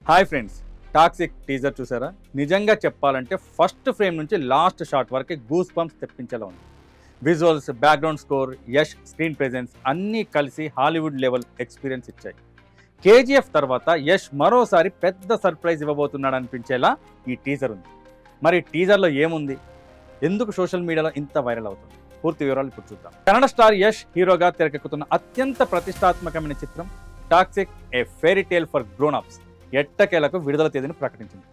Hi friends, toxic teaser చూసారా? నిజంగా చెప్పాలంటే ఫస్ట్ ఫ్రేమ్ నుంచి లాస్ట్ షాట్ వరకు గూస్ బంప్స్ తెప్పించేలా ఉంది. Visuals, background score, Yash screen presence అన్నీ కలిసి హాలీవుడ్ లెవెల్ ఎక్స్పీరియన్స్ ఇచ్చాయి. కేజీఎఫ్ తర్వాత యష్ మరోసారి పెద్ద సర్ప్రైజ్ ఇవ్వబోతున్నాడు అనిపించేలా ఈ టీజర్ ఉంది. మరి టీజర్లో ఏముంది? ఎందుకు సోషల్ మీడియాలో ఇంత వైరల్ అవుతుంది? పూర్తి వివరాలు ఇప్పుడు చూద్దాం. కన్నడ స్టార్ యష్ హీరోగా తెరకెక్కుతున్న అత్యంత ప్రతిష్టాత్మకమైన చిత్రం toxic, a fairy tale for grown ups ఎట్టకేలకు విడుదల తేదీని ప్రకటించింది.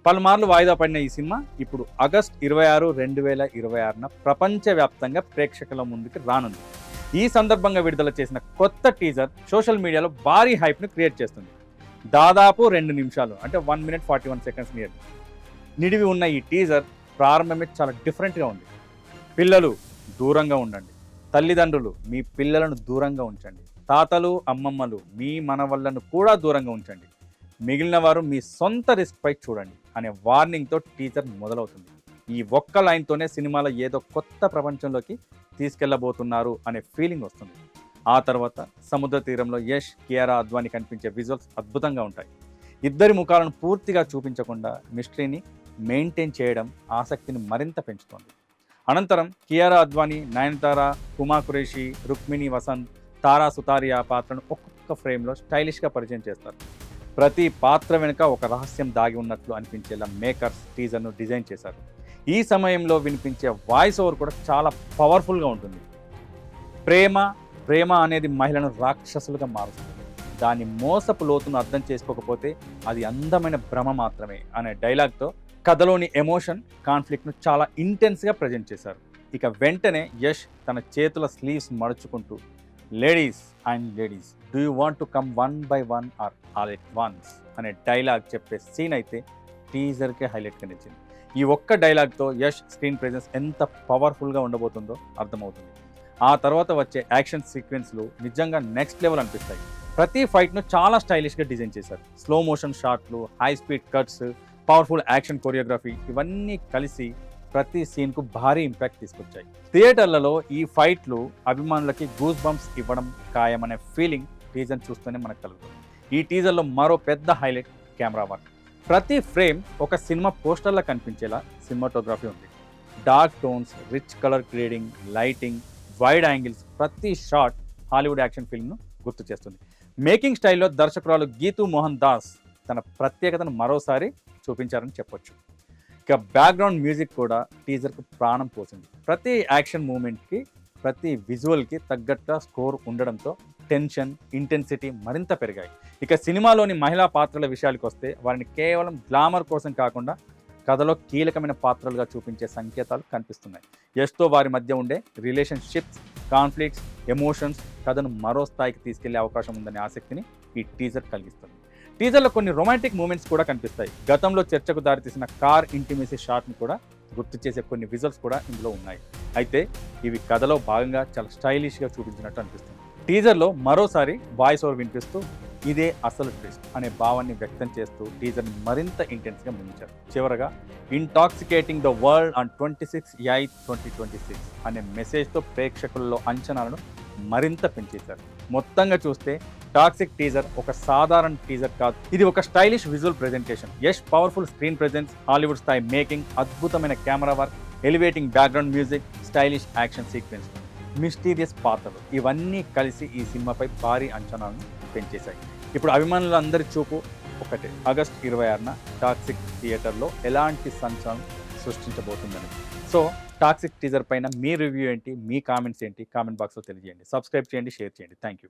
పలుమార్లు వాయిదా పడిన ఈ సినిమా ఇప్పుడు ఆగస్టు 26, 2026న ప్రపంచవ్యాప్తంగా ప్రేక్షకుల ముందుకు రానుంది. ఈ సందర్భంగా విడుదల చేసిన కొత్త టీజర్ సోషల్ మీడియాలో భారీ హైప్ను క్రియేట్ చేస్తుంది. దాదాపు 2 నిమిషాలు, అంటే 1 minute 41 seconds నిడివి ఉన్న ఈ టీజర్ ప్రారంభమే చాలా డిఫరెంట్గా ఉంది. పిల్లలు దూరంగా ఉండండి, తల్లిదండ్రులు మీ పిల్లలను దూరంగా ఉంచండి, తాతలు అమ్మమ్మలు మీ మనవళ్లను కూడా దూరంగా ఉంచండి, మిగిలిన వారు మీ సొంత రిస్క్ పై చూడండి అనే వార్నింగ్తో టీజర్ మొదలవుతుంది. ఈ ఒక్క లైన్తోనే సినిమాలో ఏదో కొత్త ప్రపంచంలోకి తీసుకెళ్లబోతున్నారు అనే ఫీలింగ్ వస్తుంది. ఆ తర్వాత సముద్ర తీరంలో యష్, కియారా అద్వానీ కనిపించే విజువల్స్ అద్భుతంగా ఉంటాయి. ఇద్దరి ముఖాలను పూర్తిగా చూపించకుండా మిస్టరీని మెయింటైన్ చేయడం ఆసక్తిని మరింత పెంచుతోంది. అనంతరం కియారా అద్వానీ, నయనతార, హుమా ఖురేషి, రుక్మిణి వసంత్, తారా సుతారియా పాత్రను ఒక్కొక్క ఫ్రేమ్లో స్టైలిష్గా పరిచయం చేస్తారు. ప్రతి పాత్ర వెనుక ఒక రహస్యం దాగి ఉన్నట్లు అనిపించేలా మేకర్స్ టీజర్ను డిజైన్ చేశారు. ఈ సమయంలో వినిపించే వాయిస్ ఓవర్ కూడా చాలా పవర్ఫుల్గా ఉంటుంది. ప్రేమ అనేది మహిళను రాక్షసులుగా మారుస్తుంది. దాని మోసపు లోతును అర్థం చేసుకోకపోతే అది అందమైన భ్రమ మాత్రమే అనే డైలాగ్తో కథలోని ఎమోషన్, కాన్ఫ్లిక్ట్ను చాలా ఇంటెన్స్గా ప్రజెంట్ చేశారు. ఇక వెంటనే యష్ తన చేతుల స్లీవ్స్ మడుచుకుంటూ ladies, do you want to come one by one or all at once అనే డైలాగ్ చెప్పే సీన్ అయితే టీజర్కే హైలైట్గా నిలిచింది. ఈ ఒక్క డైలాగ్తో యష్ స్క్రీన్ ప్రెజెన్స్ ఎంత పవర్ఫుల్గా ఉండబోతుందో అర్థమవుతుంది. ఆ తర్వాత వచ్చే యాక్షన్ సీక్వెన్స్లు నిజంగా నెక్స్ట్ లెవెల్ అనిపిస్తాయి. ప్రతి ఫైట్ను చాలా స్టైలిష్గా డిజైన్ చేశారు. స్లో మోషన్ షాట్లు, high speed cuts, powerful action choreography ఇవన్నీ కలిసి ప్రతి సీన్కు భారీ ఇంపాక్ట్ తీసుకొచ్చాయి. థియేటర్లలో ఈ ఫైట్లు అభిమానులకి గూస్ బంప్స్ ఇవ్వడం ఖాయమనే ఫీలింగ్ టీజర్ చూస్తూనే మనకు కలుగుతుంది. ఈ టీజర్లో మరో పెద్ద హైలైట్ కెమెరా వర్క్. ప్రతి ఫ్రేమ్ ఒక సినిమా పోస్టర్లా కనిపించేలా సినిమాటోగ్రఫీ ఉంది. Dark tones, rich colour grading, lighting, wide angles ప్రతి షాట్ హాలీవుడ్ యాక్షన్ ఫిల్మ్ను గుర్తు చేస్తుంది. మేకింగ్ స్టైల్లో దర్శకురాలు గీతూ మోహన్ దాస్ తన ప్రత్యేకతను మరోసారి చూపించారని చెప్పొచ్చు. ఇక బ్యాక్గ్రౌండ్ మ్యూజిక్ కూడా టీజర్కు ప్రాణం పోసింది. ప్రతి యాక్షన్ మూమెంట్కి, ప్రతి విజువల్కి తగ్గట్టుగా స్కోర్ ఉండడంతో టెన్షన్, ఇంటెన్సిటీ మరింత పెరిగాయి. ఇక సినిమాలోని మహిళా పాత్రల విషయానికి వస్తే వారిని కేవలం గ్లామర్ కోసం కాకుండా కథలో కీలకమైన పాత్రలుగా చూపించే సంకేతాలు కనిపిస్తున్నాయి. యష్తో వారి మధ్య ఉండే రిలేషన్షిప్స్, కాన్ఫ్లిక్ట్స్, ఎమోషన్స్ కథను మరో స్థాయికి తీసుకెళ్లే అవకాశం ఉందనే ఆసక్తిని ఈ టీజర్ కలిగిస్తుంది. టీజర్లో కొన్ని రొమాంటిక్ మూమెంట్స్ కూడా కనిపిస్తాయి. గతంలో చర్చకు దారితీసిన కార్ ఇంటిమేసీ షాట్ని కూడా గుర్తు చేసే కొన్ని విజువల్స్ కూడా ఇందులో ఉన్నాయి. అయితే ఇవి కథలో భాగంగా చాలా స్టైలిష్గా చూపించినట్టు అనిపిస్తుంది. టీజర్లో మరోసారి వాయిస్ ఓవర్ వినిపిస్తూ ఇదే అసలు ట్విస్ట్ అనే భావాన్ని వ్యక్తం చేస్తూ టీజర్ని మరింత ఇంటెన్స్గా ముగించారు. చివరగా ఇంటాక్సికేటింగ్ ద వరల్డ్ ఆన్ 26/8/2026 అనే మెసేజ్తో ప్రేక్షకుల్లో అంచనాలను మరింత పెంచేశారు. మొత్తంగా చూస్తే టాక్సిక్ టీజర్ ఒక సాధారణ టీజర్ కాదు, ఇది ఒక stylish visual presentation. Yash powerful screen presence, Hollywood స్థాయి మేకింగ్, అద్భుతమైన camera work, elevating background music, stylish action sequence, mysterious పాత్రలు ఇవన్నీ కలిసి ఈ సినిమాపై భారీ అంచనాలను పెంచేశాయి. ఇప్పుడు అభిమానులందరి చూపు ఒకటే, ఆగస్టు 26న టాక్సిక్ థియేటర్లో ఎలాంటి సంచలనం సృష్టించబోతుందని. సో టాక్సిక్ టీజర్ పైన మీ రివ్యూ ఏంటి, మీ కామెంట్స్ ఏంటి కామెంట్ బాక్స్లో తెలియజేయండి. సబ్స్క్రైబ్ చేయండి, షేర్ చేయండి. Thank you.